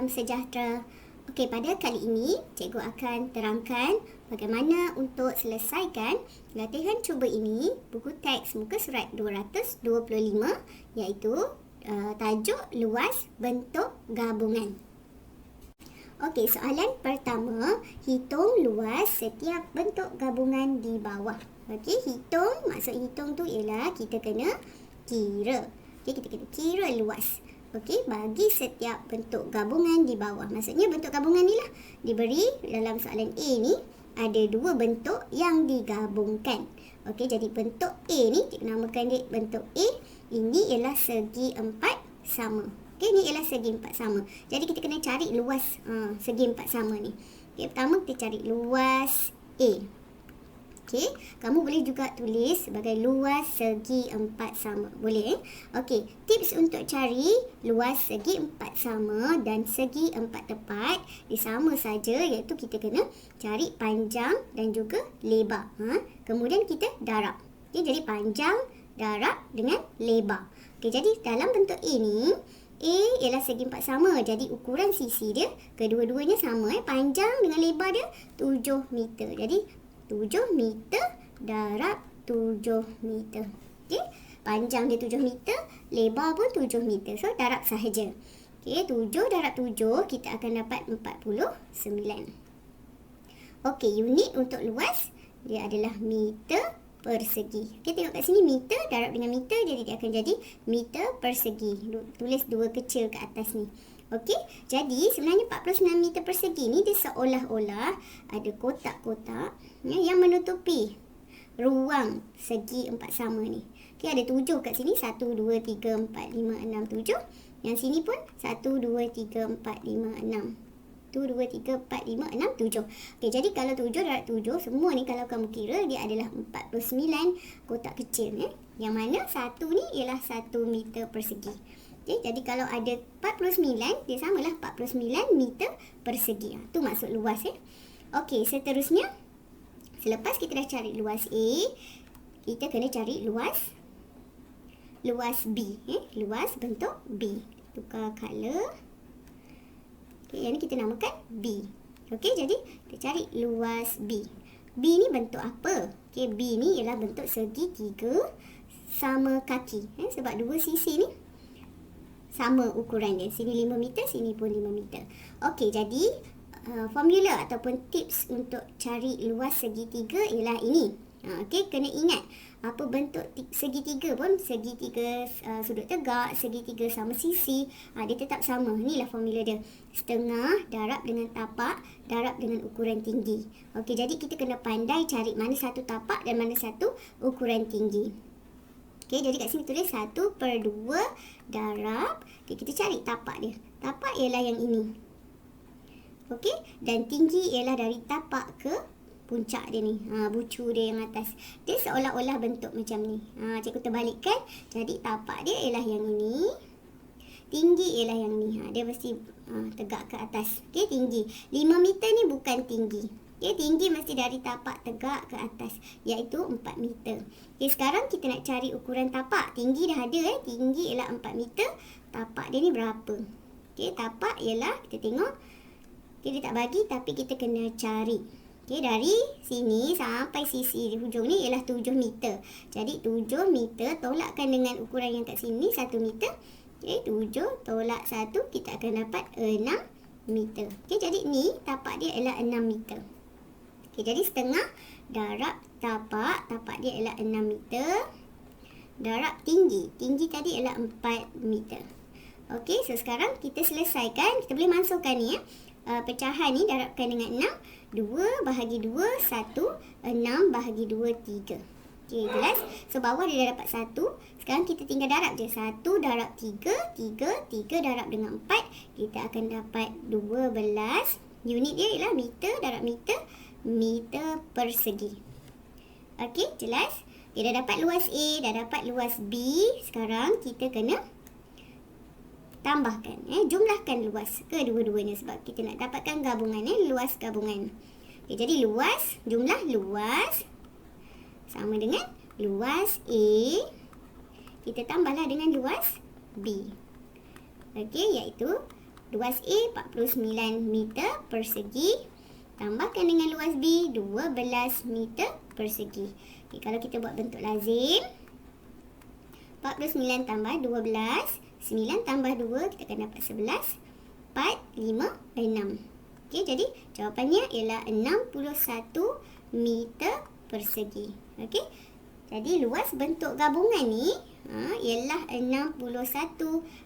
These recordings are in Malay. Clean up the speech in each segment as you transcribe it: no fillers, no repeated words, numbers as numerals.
salam sejahtera. Okey, pada kali ini cikgu akan terangkan bagaimana untuk selesaikan latihan cuba ini buku teks muka surat 225 iaitu tajuk luas bentuk gabungan. Okey, soalan pertama, hitung luas setiap bentuk gabungan di bawah. Okey, hitung, maksud hitung tu ialah kita kena kira. Okey, kita kena kira luas. Okey, bagi setiap bentuk gabungan di bawah. Maksudnya bentuk gabungan ni lah diberi dalam soalan A ni ada dua bentuk yang digabungkan. Okey, jadi bentuk A ni kita namakan dia bentuk A. Ini ialah segi empat sama. Okey, ni ialah segi empat sama. Jadi kita kena cari luas segi empat sama ni. Okey, pertama kita cari luas A. Okey, kamu boleh juga tulis sebagai luas segi empat sama. Boleh Okey, tips untuk cari luas segi empat sama dan segi empat tepat dia sama saja, iaitu kita kena cari panjang dan juga lebar. Kemudian kita darab. Okey, jadi panjang, darab dengan lebar. Okey, jadi dalam bentuk A ni, A ialah segi empat sama. Jadi ukuran sisi dia kedua-duanya sama. Panjang dengan lebar dia 7 meter. Jadi 7 meter darab 7 meter. Okey, panjang dia 7 meter, lebar pun 7 meter. So darab sahaja. Okey, 7 darab 7 kita akan dapat 49. Okey, unit untuk luas dia adalah meter persegi. Okey, tengok kat sini meter darab dengan meter, jadi dia akan jadi meter persegi. Tulis dua kecil kat atas ni. Okey, jadi sebenarnya 49 meter persegi ni dia seolah-olah ada kotak-kotak yang menutupi ruang segi empat sama ni. Okey, ada 7 kat sini. 1, 2, 3, 4, 5, 6, 7. Yang sini pun 1, 2, 3, 4, 5, 6. 1, 2, 3, 4, 5, 6, 7. Okey, jadi kalau 7 darab 7, semua ni kalau kamu kira dia adalah 49 kotak kecil. Yang mana satu ni ialah 1 meter persegi. Okay, jadi kalau ada 49, dia samalah 49 meter persegi. Itu maksud luas. Okey, seterusnya, selepas kita dah cari luas A, kita kena cari luas B. Luas bentuk B. Tukar color. Okey, yang ni kita namakan B. Okey, jadi kita cari luas B. B ni bentuk apa? Okey, B ni ialah bentuk segitiga sama kaki. Sebab dua sisi ni sama ukuran dia. Sini 5 meter, sini pun 5 meter. Okey, jadi formula ataupun tips untuk cari luas segitiga ialah ini. Okey, kena ingat apa bentuk segitiga pun, segitiga sudut tegak, segitiga sama sisi, dia tetap sama. Inilah formula dia. Setengah darab dengan tapak darab dengan ukuran tinggi. Okey, jadi kita kena pandai cari mana satu tapak dan mana satu ukuran tinggi. Okey, jadi kat sini tulis 1/2 darab. Okey, kita cari tapak dia. Tapak ialah yang ini. Okey, dan tinggi ialah dari tapak ke puncak dia ni. Bucu dia yang atas. Dia seolah-olah bentuk macam ni. Cikgu terbalikkan. Jadi tapak dia ialah yang ini. Tinggi ialah yang ni. Dia mesti tegak ke atas. Okey, tinggi. 5 meter ni bukan tinggi. Okay, tinggi mesti dari tapak tegak ke atas, iaitu 4 meter. Okay, sekarang kita nak cari ukuran tapak. Tinggi dah ada. Tinggi ialah 4 meter. Tapak dia ni berapa? Okay, tapak ialah, kita tengok. Okay, dia tak bagi tapi kita kena cari. Okay, dari sini sampai sisi di hujung ni ialah 7 meter. Jadi 7 meter tolakkan dengan ukuran yang kat sini 1 meter. Okay, 7 tolak 1 kita akan dapat 6 meter. Okay, jadi ni tapak dia ialah 6 meter. Okay, jadi setengah darab tapak dia ialah 6 meter. Darab tinggi. Tinggi tadi ialah 4 meter. Okey, so sekarang kita selesaikan. Kita boleh masukkan ni pecahan ni darabkan dengan 6. 2 bahagi 2, 1. 6 bahagi 2, 3. Okey, jelas? So bawah dia dah dapat 1. Sekarang kita tinggal darab je. 1 darab 3. 3 darab dengan 4. Kita akan dapat 12. Unit dia ialah meter darab meter. Meter persegi. Okey, jelas? Kita dah dapat luas A, dah dapat luas B. Sekarang kita kena tambahkan, jumlahkan luas kedua-duanya sebab kita nak dapatkan gabungan, luas gabungan. Okay, jadi luas, jumlah luas sama dengan luas A. Kita tambahlah dengan luas B. Okey, iaitu luas A 49 meter persegi. Tambahkan dengan luas B 12 meter persegi. Okay, kalau kita buat bentuk lazim, 49 tambah 12, 9 tambah 2, kita akan dapat 11, 4, 5, 6. Okay, jadi jawapannya ialah 61 meter persegi. Okay, jadi luas bentuk gabungan ni ialah 61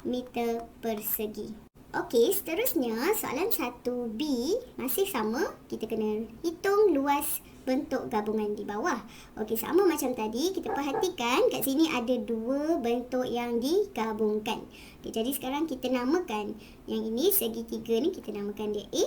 meter persegi. Okey, seterusnya soalan 1B masih sama. Kita kena hitung luas bentuk gabungan di bawah. Okey, sama macam tadi. Kita perhatikan kat sini ada dua bentuk yang digabungkan. Okey, jadi sekarang kita namakan yang ini segitiga ni, kita namakan dia A.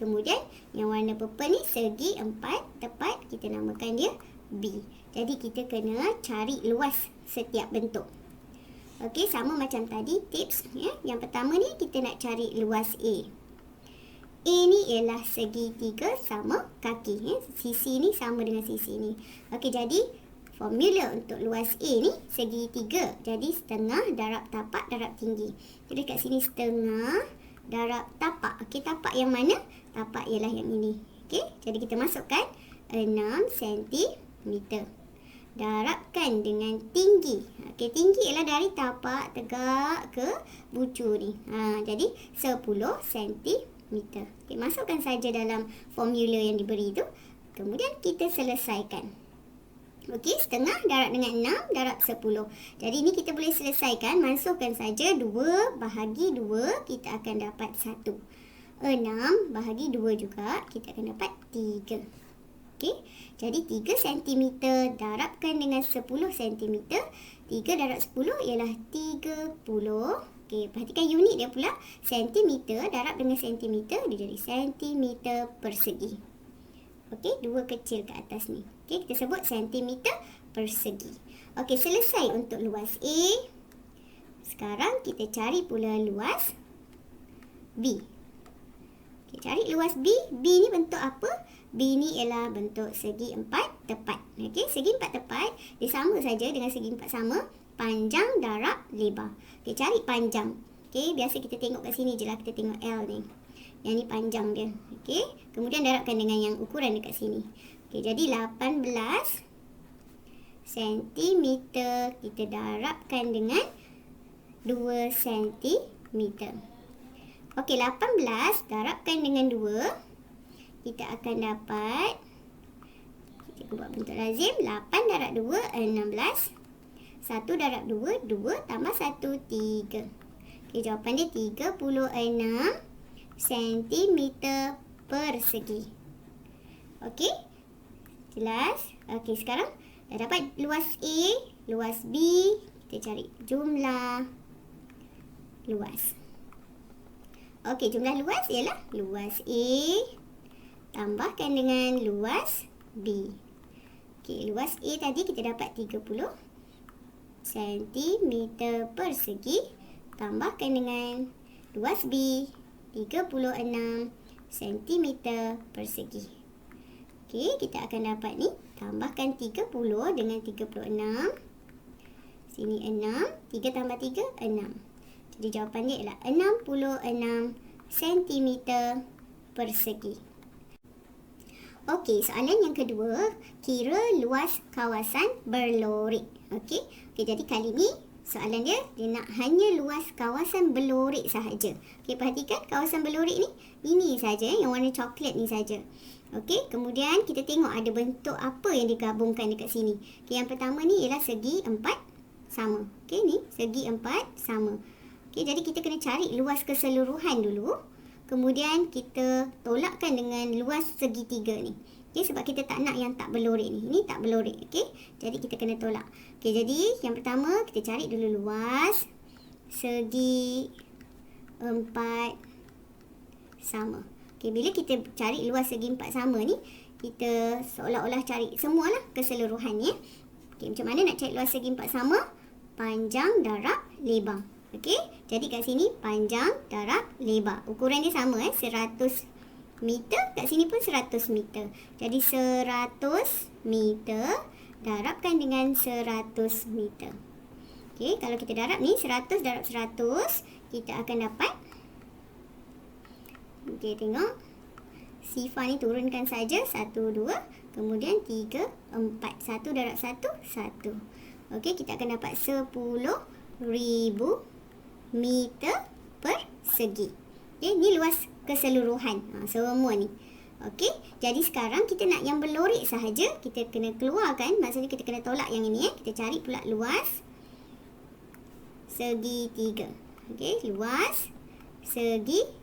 Kemudian yang warna purple ni segi empat tepat, kita namakan dia B. Jadi kita kena cari luas setiap bentuk. Okey, sama macam tadi tips ya. Yang pertama ni kita nak cari luas A. A ni ialah segitiga sama kaki ya. Sisi ni sama dengan sisi ni. Okey, jadi formula untuk luas A ni segitiga. Jadi setengah darab tapak darab tinggi. Jadi kat sini setengah darab tapak. Okey, tapak yang mana? Tapak ialah yang ini. Okey, jadi kita masukkan 6 cm. Darabkan dengan tinggi. Okey, tinggi ialah dari tapak tegak ke bucu ni. Jadi 10 cm. Okey, masukkan saja dalam formula yang diberi tu. Kemudian kita selesaikan. Okey, setengah darab dengan 6 darab 10. Jadi ini kita boleh selesaikan. Masukkan saja 2 bahagi 2, kita akan dapat 1. 6 bahagi 2 juga, kita akan dapat 3. Okey, jadi 3 cm darabkan dengan 10 cm. 3 darab 10 ialah 30. Okey, perhatikan unit dia pula. Centimeter darab dengan centimeter, dia jadi centimeter persegi. Okey, 2 kecil ke atas ni. Okey, kita sebut centimeter persegi. Okey, selesai untuk luas A. Sekarang kita cari pula luas B. Okey, cari luas B. B ni bentuk apa? B ni ialah bentuk segi empat tepat. Okey, segi empat tepat dia sama saja dengan segi empat sama, panjang darab lebar. Okey, cari panjang. Okey, biasa kita tengok kat sini je lah, kita tengok L ni. Yang ni panjang dia. Okey, kemudian darabkan dengan yang ukuran dekat sini. Okey, jadi 18 cm kita darabkan dengan 2 cm. Okey, 18 darabkan dengan 2, kita akan dapat, kita buat bentuk lazim, 8 darab 2, 16. 1 darab 2, 2 tambah 1, 3. Okay, jawapan dia 36 cm persegi. Okey, jelas? Okey, sekarang dah dapat luas A, luas B. Kita cari jumlah luas. Okey, jumlah luas ialah luas A tambahkan dengan luas B. Okey, luas A tadi kita dapat 30 cm persegi. Tambahkan dengan luas B 36 cm persegi. Okey, kita akan dapat ni. Tambahkan 30 dengan 36. Sini 6. 3 tambah 3, 6. Jadi jawapan dia ialah 66 cm persegi. Okey, soalan yang kedua, kira luas kawasan berlorik. Okey, jadi kali ni soalan dia nak hanya luas kawasan berlorik sahaja. Okey, perhatikan kawasan berlorik ni, ini saja yang warna coklat ni saja. Okey, kemudian kita tengok ada bentuk apa yang digabungkan dekat sini. Okey, yang pertama ni ialah segi empat sama. Okey, ni segi empat sama. Okey, jadi kita kena cari luas keseluruhan dulu. Kemudian kita tolakkan dengan luas segitiga ni. Okey, sebab kita tak nak yang tak berlorik ni. Ini tak berlorik. Okey, jadi kita kena tolak. Okey, jadi yang pertama kita cari dulu luas segi empat sama. Okey, bila kita cari luas segi empat sama ni, kita seolah-olah cari semualah keseluruhannya. Okey, macam mana nak cari luas segi empat sama? Panjang darab lebar. Okey, jadi kat sini panjang darab lebar. Ukuran dia sama 100 meter. Kat sini pun 100 meter. Jadi 100 meter darabkan dengan 100 meter. Okey, kalau kita darab ni 100 darab 100, kita akan dapat Okey, tengok. Sifar ni turunkan saja. 1, 2. Kemudian 3, 4. 1 darab 1, 1. Okey, kita akan dapat 10,000 meter persegi. Okey, ni luas keseluruhan. Semua ni. Okey, jadi sekarang kita nak yang berlorek sahaja. Kita kena keluarkan. Maksudnya kita kena tolak yang ini. Kita cari pula luas segitiga. Okey, luas segitiga.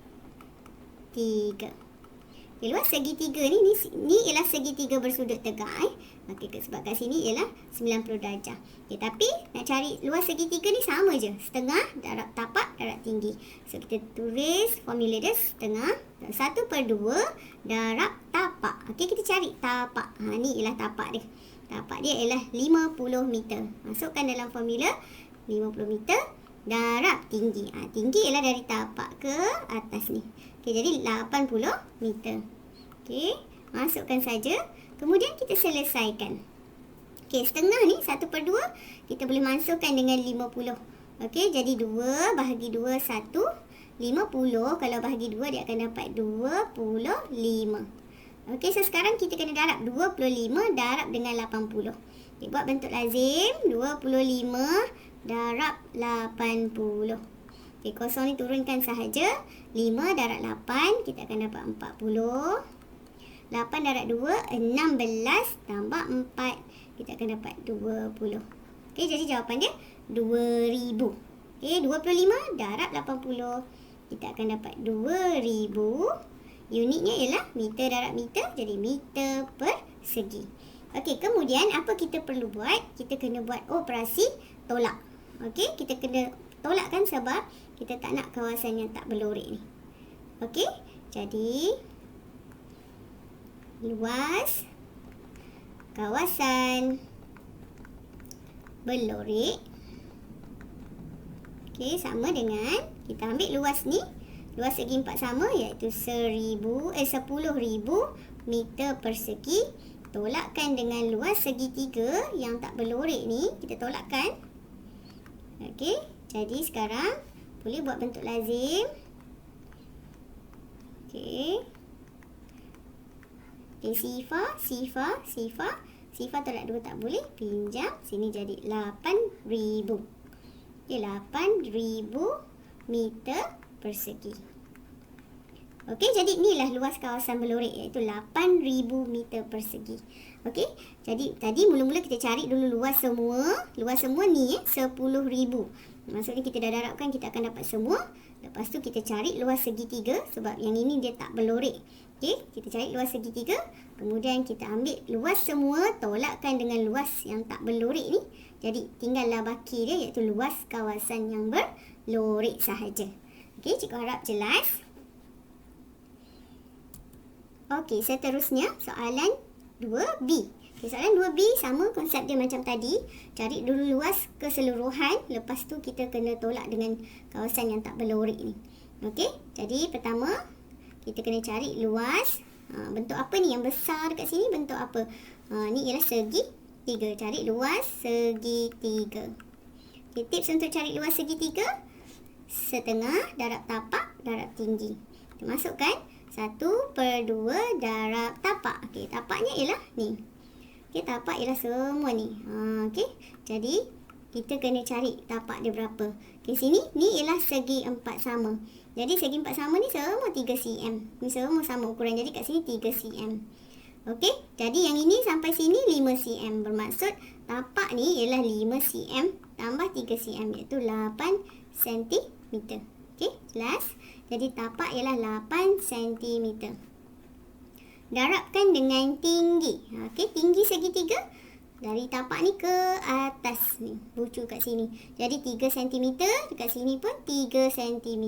Okay, luas segitiga ni ialah segitiga bersudut tegak. Okey, sebab kat sini ialah 90 darjah. Okay, tapi nak cari luas segitiga ni sama je. Setengah darab tapak darab tinggi. So, kita tulis formula dia setengah. 1/2 darab tapak. Okey, kita cari tapak. Ni ialah tapak dia. Tapak dia ialah 50 meter. Masukkan dalam formula 50 meter darab tinggi. Tinggi ialah dari tapak ke atas ni. Okey, jadi 80 meter. Okey, masukkan saja. Kemudian kita selesaikan. Okey, setengah ni 1/2 kita boleh masukkan dengan 50. Okey, jadi 2 bahagi 2 1. 50 kalau bahagi 2 dia akan dapat 25. Okey, so sekarang kita kena darab 25 darab dengan 80. Okey, buat bentuk lazim. 25 darab 80. Okey, kosong ni turunkan sahaja. 5 darab 8, kita akan dapat 40. 8 darab 2, 16 tambah 4. Kita akan dapat 20. Okey, jadi jawapan dia 2000. Okey, 25 darab 80. Kita akan dapat 2000. Unitnya ialah meter darab meter. Jadi meter persegi. Okey, kemudian apa kita perlu buat? Kita kena buat operasi tolak. Okey, kita kena tolakkan sebab kita tak nak kawasan yang tak berlorek ni. Okey, jadi luas kawasan berlorek. Okey, sama dengan kita ambil luas ni. Luas segi empat sama iaitu 10,000 meter persegi. Tolakkan dengan luas segitiga yang tak berlorek ni. Kita tolakkan. Okey, jadi sekarang boleh buat bentuk lazim. Okey. Okey, sifar tolak 2 tak boleh. Pinjam. Sini jadi 8,000. Okey, 8,000 meter persegi. Okey, jadi inilah luas kawasan berlorek iaitu 8,000 meter persegi. Okey, jadi tadi mula-mula kita cari dulu luas semua. Luas semua ni 10,000. Maksudnya kita dah darabkan, kita akan dapat semua. Lepas tu kita cari luas segitiga sebab yang ini dia tak berlorek. Okey, kita cari luas segitiga. Kemudian kita ambil luas semua, tolakkan dengan luas yang tak berlorek ni. Jadi tinggallah baki dia iaitu luas kawasan yang berlorek sahaja. Okey, cikgu harap jelas. Okey, seterusnya soalan 2B. Okay, soalan 2B sama konsep dia macam tadi. Cari dulu luas keseluruhan. Lepas tu kita kena tolak dengan kawasan yang tak berlorek ni. Okey, jadi pertama kita kena cari luas. Bentuk apa ni yang besar dekat sini? Bentuk apa? Ni ialah segitiga. Cari luas segitiga. Okay, tips untuk cari luas segitiga. Setengah darab tapak darab tinggi. Kita masukkan 1/2 darab tapak. Okey, tapaknya ialah ni. Okey, tapak ialah semua ni. Okey, jadi kita kena cari tapak dia berapa. Okey, sini ni ialah segi 4 sama. Jadi segi 4 sama ni semua 3 cm. Ni semua sama ukuran. Jadi kat sini 3 cm. Okey, jadi yang ini sampai sini 5 cm. Bermaksud tapak ni ialah 5 cm tambah 3 cm iaitu 8 cm. Okey, jelas? Jadi tapak ialah 8 cm. Darabkan dengan tinggi. Okey, tinggi segitiga dari tapak ni ke atas ni. Bucu kat sini. Jadi 3 cm. Dekat sini pun 3 cm.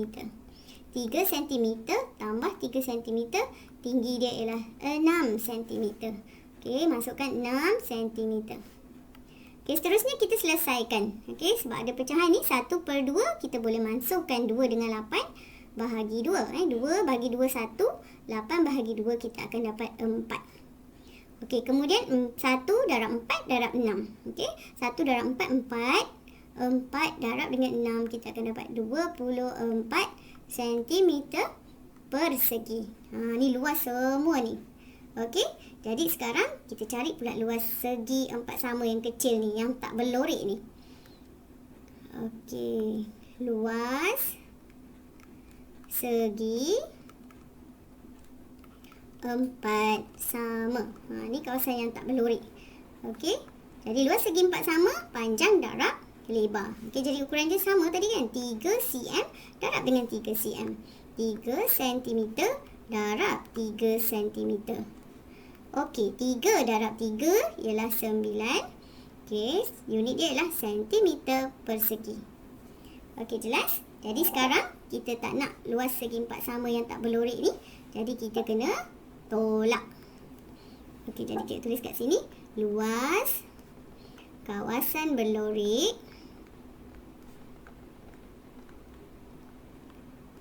3 cm tambah 3 cm. Tinggi dia ialah 6 cm. Okey, masukkan 6 cm. Okey, seterusnya kita selesaikan. Okey, sebab ada pecahan ni 1/2. Kita boleh masukkan 2 dengan 8. Bahagi 2. 2 bahagi 2 1. 8 bahagi 2 kita akan dapat 4. Okey, kemudian 1 darab 4 darab 6. Okey, 1 darab 4 4. 4 darab dengan 6 kita akan dapat 24 cm persegi. Ni luas semua ni. Okey, jadi sekarang kita cari pula luas segi empat sama yang kecil ni, yang tak berlorek ni. Okey, luas segi empat sama. Ni kawasan yang tak berlorek. Okey, jadi luas segi empat sama, panjang darab lebar. Okey, jadi ukuran dia sama tadi kan, 3 cm darab dengan 3 cm. 3 cm darab 3 cm. Okey, 3 darab 3 ialah 9. Okey, unit dia ialah sentimeter persegi. Okey, jelas? Jadi sekarang kita tak nak luas segi empat sama yang tak berlorek ni. Jadi kita kena tolak. Okey, jadi kita tulis kat sini. Luas kawasan berlorek.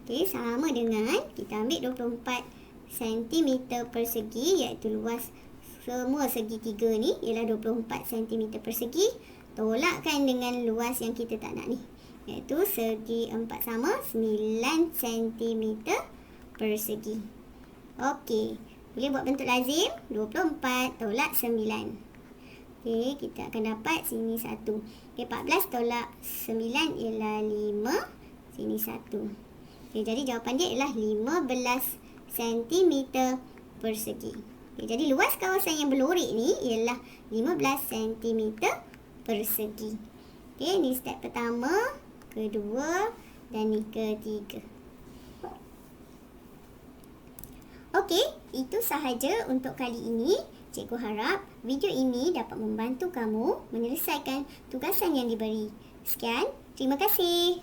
Okey, sama dengan kita ambil 24 cm persegi, iaitu luas semua segi 3 ni ialah 24 cm persegi. Tolakkan dengan luas yang kita tak nak ni, iaitu segi 4 sama 9 cm persegi. Okey, boleh buat bentuk lazim. 24 tolak 9. Okey, kita akan dapat sini 1. Okey, 14 tolak 9 ialah 5. Sini 1. Okey, jadi jawapan dia ialah 15 cm persegi. Okay, jadi luas kawasan yang berlorek ni ialah 15 cm persegi. Okey, ni step pertama, kedua dan ni ketiga. Okey, itu sahaja untuk kali ini. Cikgu harap video ini dapat membantu kamu menyelesaikan tugasan yang diberi. Sekian, terima kasih.